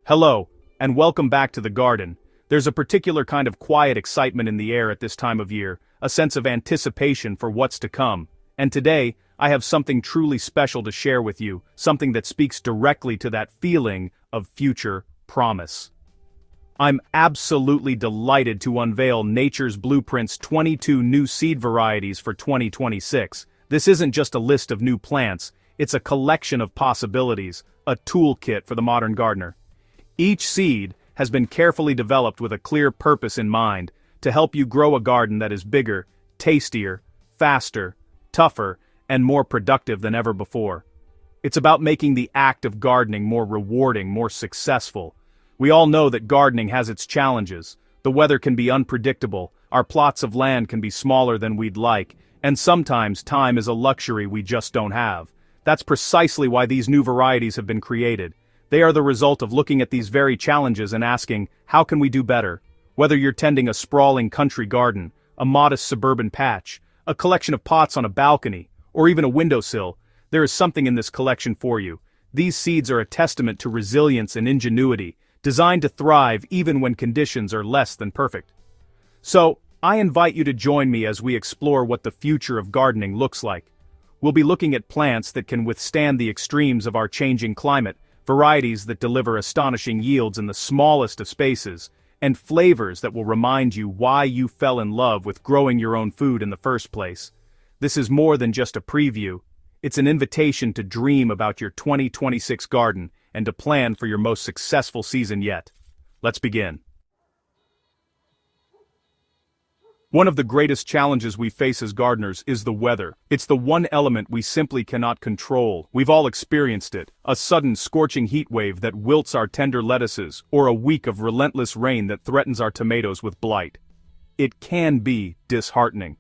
Hello, and welcome back to the garden. There's a particular kind of quiet excitement in the air at this time of year, a sense of anticipation for what's to come. And today, I have something truly special to share with you, something that speaks directly to that feeling of future promise. I'm absolutely delighted to unveil Nature's Blueprint's 22 new seed varieties for 2026. This isn't just a list of new plants, it's a collection of possibilities, a toolkit for the modern gardener. Each seed has been carefully developed with a clear purpose in mind, to help you grow a garden that is bigger, tastier, faster, tougher, and more productive than ever before. It's about making the act of gardening more rewarding, more successful. We all know that gardening has its challenges. The weather can be unpredictable, our plots of land can be smaller than we'd like, and sometimes time is a luxury we just don't have. That's precisely why these new varieties have been created. They are the result of looking at these very challenges and asking, how can we do better? Whether you're tending a sprawling country garden, a modest suburban patch, a collection of pots on a balcony, or even a windowsill, there is something in this collection for you. These seeds are a testament to resilience and ingenuity, designed to thrive even when conditions are less than perfect. So, I invite you to join me as we explore what the future of gardening looks like. We'll be looking at plants that can withstand the extremes of our changing climate, varieties that deliver astonishing yields in the smallest of spaces, and flavors that will remind you why you fell in love with growing your own food in the first place. This is more than just a preview, it's an invitation to dream about your 2026 garden and to plan for your most successful season yet. Let's begin. One of the greatest challenges we face as gardeners is the weather. It's the one element we simply cannot control. We've all experienced it. A sudden scorching heat wave that wilts our tender lettuces, or a week of relentless rain that threatens our tomatoes with blight. It can be disheartening.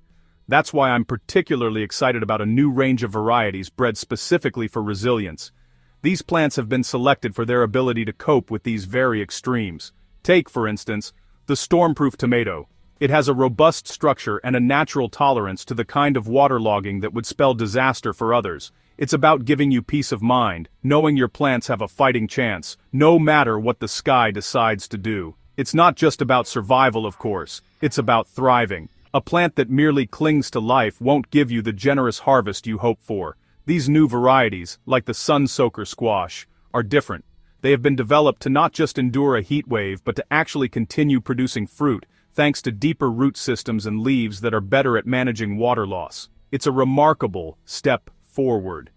That's why I'm particularly excited about a new range of varieties bred specifically for resilience. These plants have been selected for their ability to cope with these very extremes. Take, for instance, the stormproof tomato. It has a robust structure and a natural tolerance to the kind of waterlogging that would spell disaster for others. It's about giving you peace of mind, knowing your plants have a fighting chance, no matter what the sky decides to do. It's not just about survival, of course, it's about thriving. A plant that merely clings to life won't give you the generous harvest you hope for. These new varieties, like the sun soaker squash, are different. They have been developed to not just endure a heat wave but to actually continue producing fruit, thanks to deeper root systems and leaves that are better at managing water loss. It's a remarkable step forward.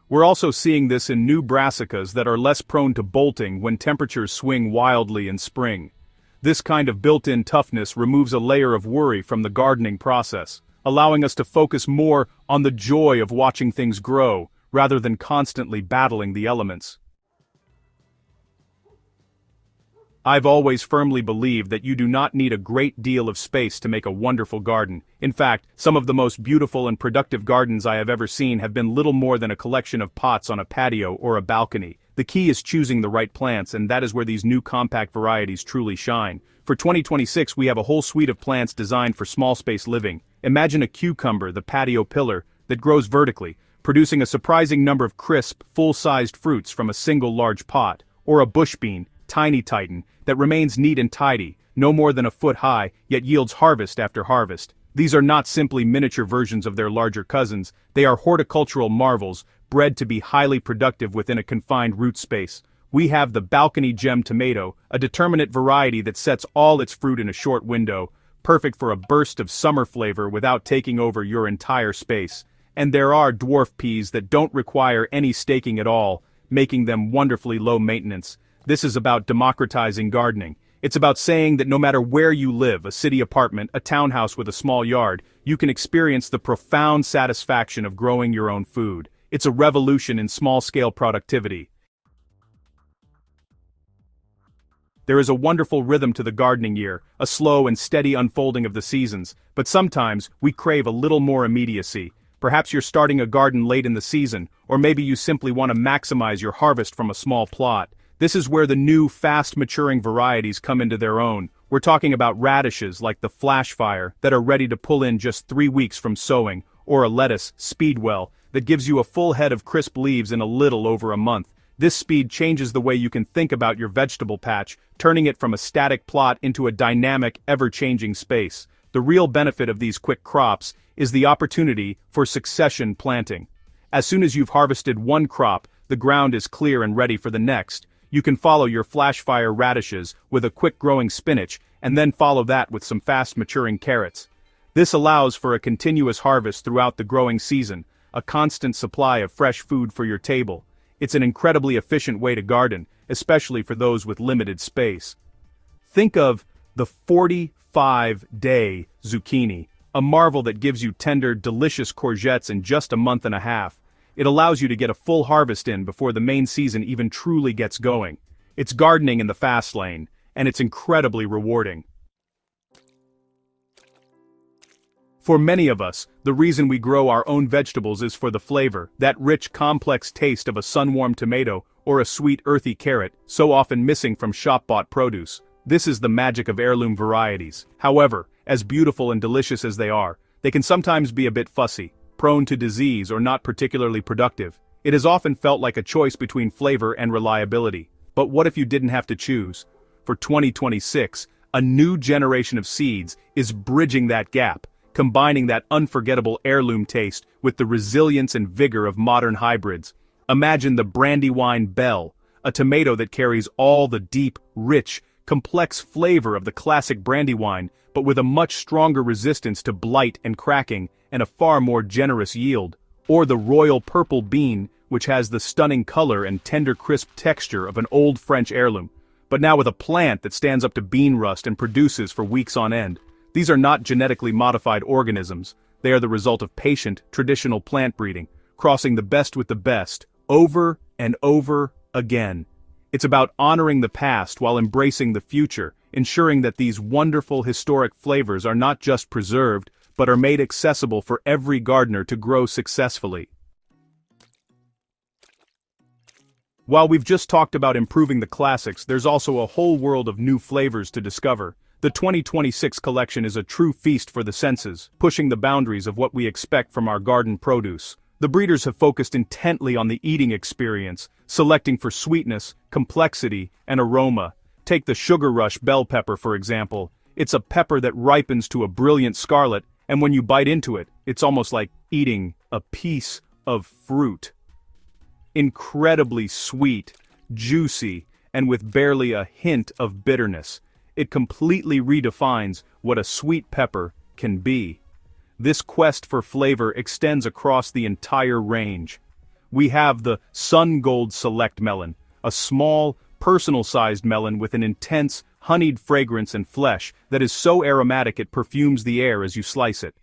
We're also seeing this in new brassicas that are less prone to bolting when temperatures swing wildly in spring. This kind of built-in toughness removes a layer of worry from the gardening process, allowing us to focus more on the joy of watching things grow, rather than constantly battling the elements. I've always firmly believed that you do not need a great deal of space to make a wonderful garden. In fact, some of the most beautiful and productive gardens I have ever seen have been little more than a collection of pots on a patio or a balcony. The key is choosing the right plants, and that is where these new compact varieties truly shine. For 2026, we have a whole suite of plants designed for small space living. Imagine a cucumber, the patio pillar, that grows vertically, producing a surprising number of crisp, full-sized fruits from a single large pot, or a bush bean, Tiny Titan, that remains neat and tidy, no more than a foot high, yet yields harvest after harvest. These are not simply miniature versions of their larger cousins, they are horticultural marvels, bred to be highly productive within a confined root space. We have the balcony gem tomato, a determinate variety that sets all its fruit in a short window, perfect for a burst of summer flavor without taking over your entire space. And there are dwarf peas that don't require any staking at all, making them wonderfully low maintenance. This is about democratizing gardening. It's about saying that no matter where you live, a city apartment, a townhouse with a small yard, you can experience the profound satisfaction of growing your own food. It's a revolution in small-scale productivity. There is a wonderful rhythm to the gardening year, a slow and steady unfolding of the seasons, but sometimes we crave a little more immediacy. Perhaps you're starting a garden late in the season, or maybe you simply want to maximize your harvest from a small plot. This is where the new, fast-maturing varieties come into their own. We're talking about radishes like the Flashfire that are ready to pull in just 3 weeks from sowing, or a lettuce, Speedwell, that gives you a full head of crisp leaves in a little over a month. This speed changes the way you can think about your vegetable patch, turning it from a static plot into a dynamic, ever-changing space. The real benefit of these quick crops is the opportunity for succession planting. As soon as you've harvested one crop, the ground is clear and ready for the next. You can follow your flash-fire radishes with a quick-growing spinach, and then follow that with some fast-maturing carrots. This allows for a continuous harvest throughout the growing season, a constant supply of fresh food for your table. It's an incredibly efficient way to garden, especially for those with limited space. Think of the 45-day zucchini, a marvel that gives you tender, delicious courgettes in just a month and a half. It allows you to get a full harvest in before the main season even truly gets going. It's gardening in the fast lane, and it's incredibly rewarding. For many of us, the reason we grow our own vegetables is for the flavor, that rich, complex taste of a sun-warmed tomato or a sweet, earthy carrot, so often missing from shop-bought produce. This is the magic of heirloom varieties. However, as beautiful and delicious as they are, they can sometimes be a bit fussy, prone to disease or not particularly productive. It has often felt like a choice between flavor and reliability. But what if you didn't have to choose? For 2026, a new generation of seeds is bridging that gap, combining that unforgettable heirloom taste with the resilience and vigor of modern hybrids. Imagine the Brandywine Belle, a tomato that carries all the deep, rich, complex flavor of the classic Brandywine, but with a much stronger resistance to blight and cracking, and a far more generous yield. Or the Royal Purple Bean, which has the stunning color and tender crisp texture of an old French heirloom, but now with a plant that stands up to bean rust and produces for weeks on end. These are not genetically modified organisms. They are the result of patient, traditional plant breeding, crossing the best with the best, over and over again. It's about honoring the past while embracing the future, ensuring that these wonderful historic flavors are not just preserved, but are made accessible for every gardener to grow successfully. While we've just talked about improving the classics, there's also a whole world of new flavors to discover. The 2026 collection is a true feast for the senses, pushing the boundaries of what we expect from our garden produce. The breeders have focused intently on the eating experience, selecting for sweetness, complexity, and aroma. Take the Sugar Rush bell pepper, for example. It's a pepper that ripens to a brilliant scarlet, and when you bite into it, it's almost like eating a piece of fruit. Incredibly sweet, juicy, and with barely a hint of bitterness. It completely redefines what a sweet pepper can be. This quest for flavor extends across the entire range. We have the Sun Gold Select melon, a small, personal-sized melon with an intense, honeyed fragrance and flesh that is so aromatic it perfumes the air as you slice it.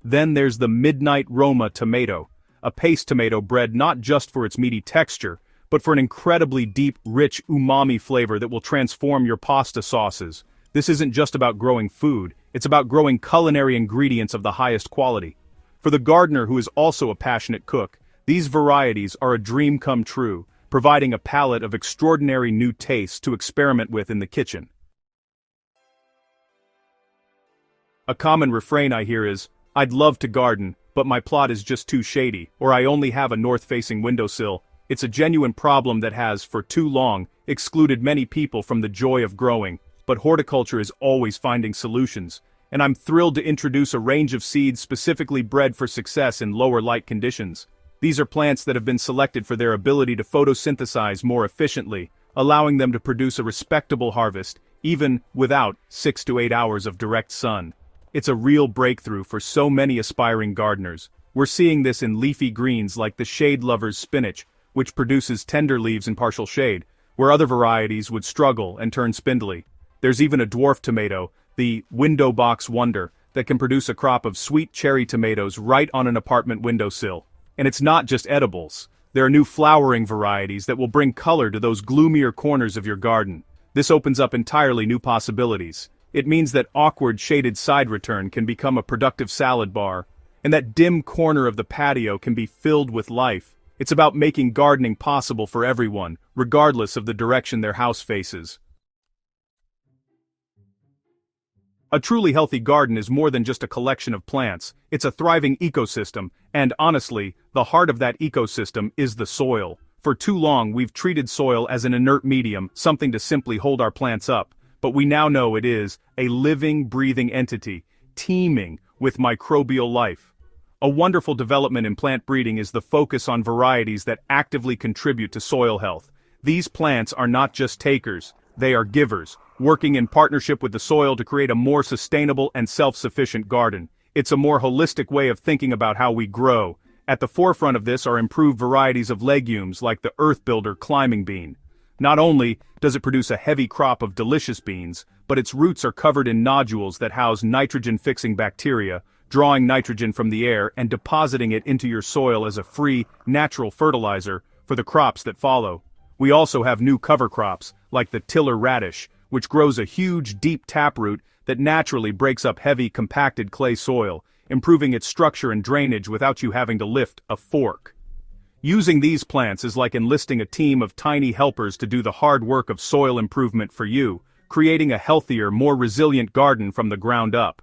Then there's the Midnight Roma tomato, a paste tomato bred not just for its meaty texture, but for an incredibly deep, rich umami flavor that will transform your pasta sauces. This isn't just about growing food, it's about growing culinary ingredients of the highest quality. For the gardener who is also a passionate cook, these varieties are a dream come true, providing a palette of extraordinary new tastes to experiment with in the kitchen. A common refrain I hear is, "I'd love to garden, but my plot is just too shady," or "I only have a north-facing windowsill." It's a genuine problem that has, for too long, excluded many people from the joy of growing, but horticulture is always finding solutions, and I'm thrilled to introduce a range of seeds specifically bred for success in lower light conditions. These are plants that have been selected for their ability to photosynthesize more efficiently, allowing them to produce a respectable harvest, even without 6 to 8 hours of direct sun. It's a real breakthrough for so many aspiring gardeners. We're seeing this in leafy greens like the shade lover's spinach, which produces tender leaves in partial shade, where other varieties would struggle and turn spindly. There's even a dwarf tomato, the window box wonder, that can produce a crop of sweet cherry tomatoes right on an apartment windowsill. And it's not just edibles. There are new flowering varieties that will bring color to those gloomier corners of your garden. This opens up entirely new possibilities. It means that awkward shaded side return can become a productive salad bar, and that dim corner of the patio can be filled with life. It's about making gardening possible for everyone, regardless of the direction their house faces. A truly healthy garden is more than just a collection of plants. It's a thriving ecosystem, and honestly, the heart of that ecosystem is the soil. For too long we've treated soil as an inert medium, something to simply hold our plants up, but we now know it is a living, breathing entity, teeming with microbial life. A wonderful development in plant breeding is the focus on varieties that actively contribute to soil health. These plants are not just takers, they are givers, working in partnership with the soil to create a more sustainable and self-sufficient garden. It's a more holistic way of thinking about how we grow. At the forefront of this are improved varieties of legumes like the earth builder climbing bean. Not only does it produce a heavy crop of delicious beans, but its roots are covered in nodules that house nitrogen-fixing bacteria, drawing nitrogen from the air and depositing it into your soil as a free, natural fertilizer for the crops that follow. We also have new cover crops, like the tiller radish, which grows a huge, deep taproot that naturally breaks up heavy, compacted clay soil, improving its structure and drainage without you having to lift a fork. Using these plants is like enlisting a team of tiny helpers to do the hard work of soil improvement for you, creating a healthier, more resilient garden from the ground up.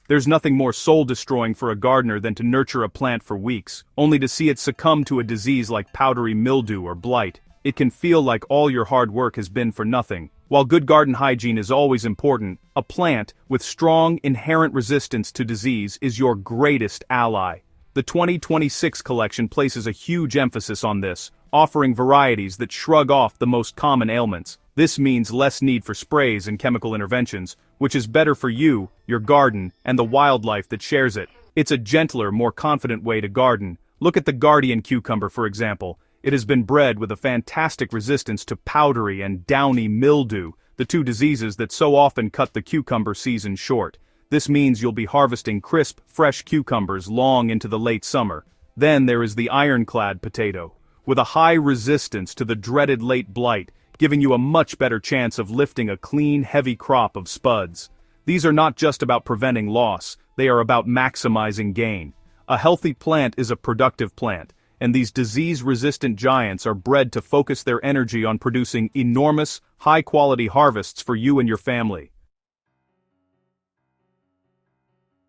There's nothing more soul-destroying for a gardener than to nurture a plant for weeks, only to see it succumb to a disease like powdery mildew or blight. It can feel like all your hard work has been for nothing. While good garden hygiene is always important, a plant with strong, inherent resistance to disease is your greatest ally. The 2026 collection places a huge emphasis on this, offering varieties that shrug off the most common ailments. This means less need for sprays and chemical interventions, which is better for you, your garden, and the wildlife that shares it. It's a gentler, more confident way to garden. Look at the Guardian cucumber, for example. It has been bred with a fantastic resistance to powdery and downy mildew, the two diseases that so often cut the cucumber season short. This means you'll be harvesting crisp, fresh cucumbers long into the late summer. Then there is the ironclad potato, with a high resistance to the dreaded late blight, giving you a much better chance of lifting a clean, heavy crop of spuds. These are not just about preventing loss, they are about maximizing gain. A healthy plant is a productive plant, and these disease-resistant giants are bred to focus their energy on producing enormous, high-quality harvests for you and your family.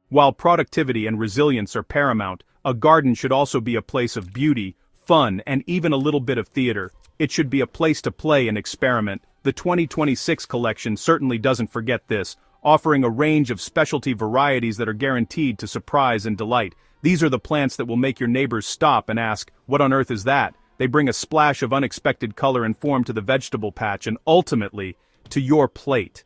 While productivity and resilience are paramount, a garden should also be a place of beauty, fun, and even a little bit of theater. It should be a place to play and experiment. The 2026 collection certainly doesn't forget this, offering a range of specialty varieties that are guaranteed to surprise and delight. These are the plants that will make your neighbors stop and ask, "What on earth is that?" They bring a splash of unexpected color and form to the vegetable patch and ultimately, to your plate.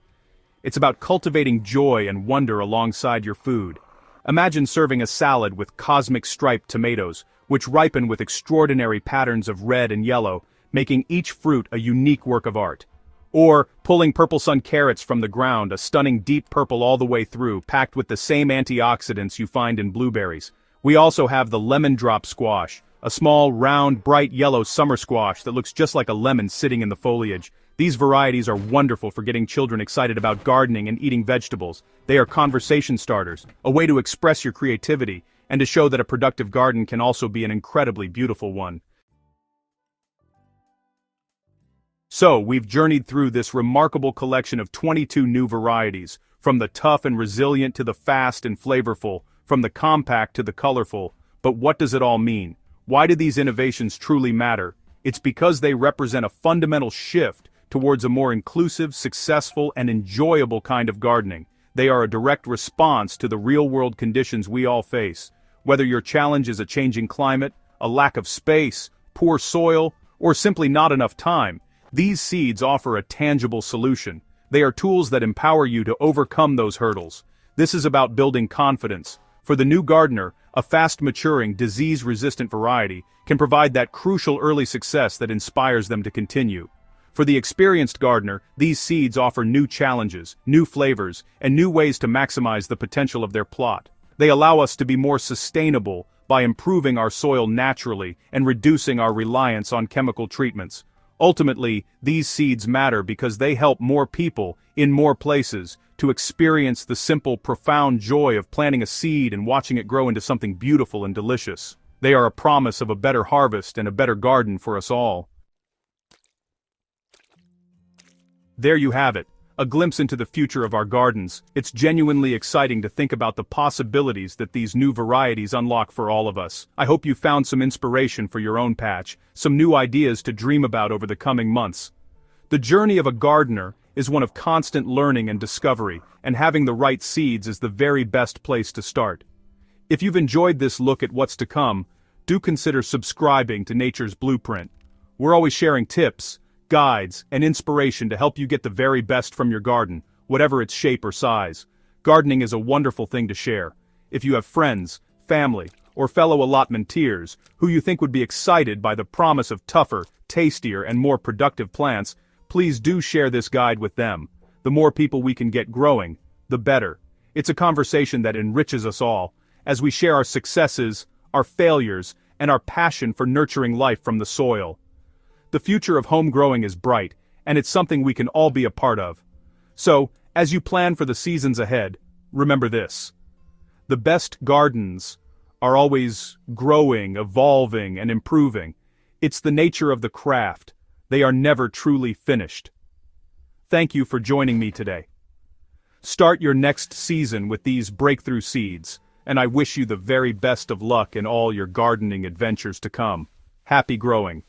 It's about cultivating joy and wonder alongside your food. Imagine serving a salad with cosmic striped tomatoes, which ripen with extraordinary patterns of red and yellow, making each fruit a unique work of art. Or pulling purple sun carrots from the ground, a stunning deep purple all the way through, packed with the same antioxidants you find in blueberries. We also have the lemon drop squash, a small, round, bright yellow summer squash that looks just like a lemon sitting in the foliage. These varieties are wonderful for getting children excited about gardening and eating vegetables. They are conversation starters, a way to express your creativity, and to show that a productive garden can also be an incredibly beautiful one. So, we've journeyed through this remarkable collection of 22 new varieties, from the tough and resilient to the fast and flavorful, from the compact to the colorful. But what does it all mean? Why do these innovations truly matter? It's because they represent a fundamental shift towards a more inclusive, successful, and enjoyable kind of gardening. They are a direct response to the real-world conditions we all face. Whether your challenge is a changing climate, a lack of space, poor soil, or simply not enough time, these seeds offer a tangible solution. They are tools that empower you to overcome those hurdles. This is about building confidence. For the new gardener, a fast-maturing, disease-resistant variety can provide that crucial early success that inspires them to continue. For the experienced gardener, these seeds offer new challenges, new flavors, and new ways to maximize the potential of their plot. They allow us to be more sustainable by improving our soil naturally and reducing our reliance on chemical treatments. Ultimately, these seeds matter because they help more people, in more places, to experience the simple, profound joy of planting a seed and watching it grow into something beautiful and delicious. They are a promise of a better harvest and a better garden for us all. There you have it, a glimpse into the future of our gardens. It's genuinely exciting to think about the possibilities that these new varieties unlock for all of us. I hope you found some inspiration for your own patch, some new ideas to dream about over the coming months. The journey of a gardener is one of constant learning and discovery, and having the right seeds is the very best place to start. If you've enjoyed this look at what's to come, do consider subscribing to Nature's Blueprint. We're always sharing tips, guides, and inspiration to help you get the very best from your garden, whatever its shape or size. Gardening is a wonderful thing to share. If you have friends, family, or fellow allotmenteers who you think would be excited by the promise of tougher, tastier, and more productive plants, please do share this guide with them. The more people we can get growing, the better. It's a conversation that enriches us all, as we share our successes, our failures, and our passion for nurturing life from the soil. The future of home growing is bright, and it's something we can all be a part of. So, as you plan for the seasons ahead, remember this. The best gardens are always growing, evolving, and improving. It's the nature of the craft. They are never truly finished. Thank you for joining me today. Start your next season with these breakthrough seeds, and I wish you the very best of luck in all your gardening adventures to come. Happy growing.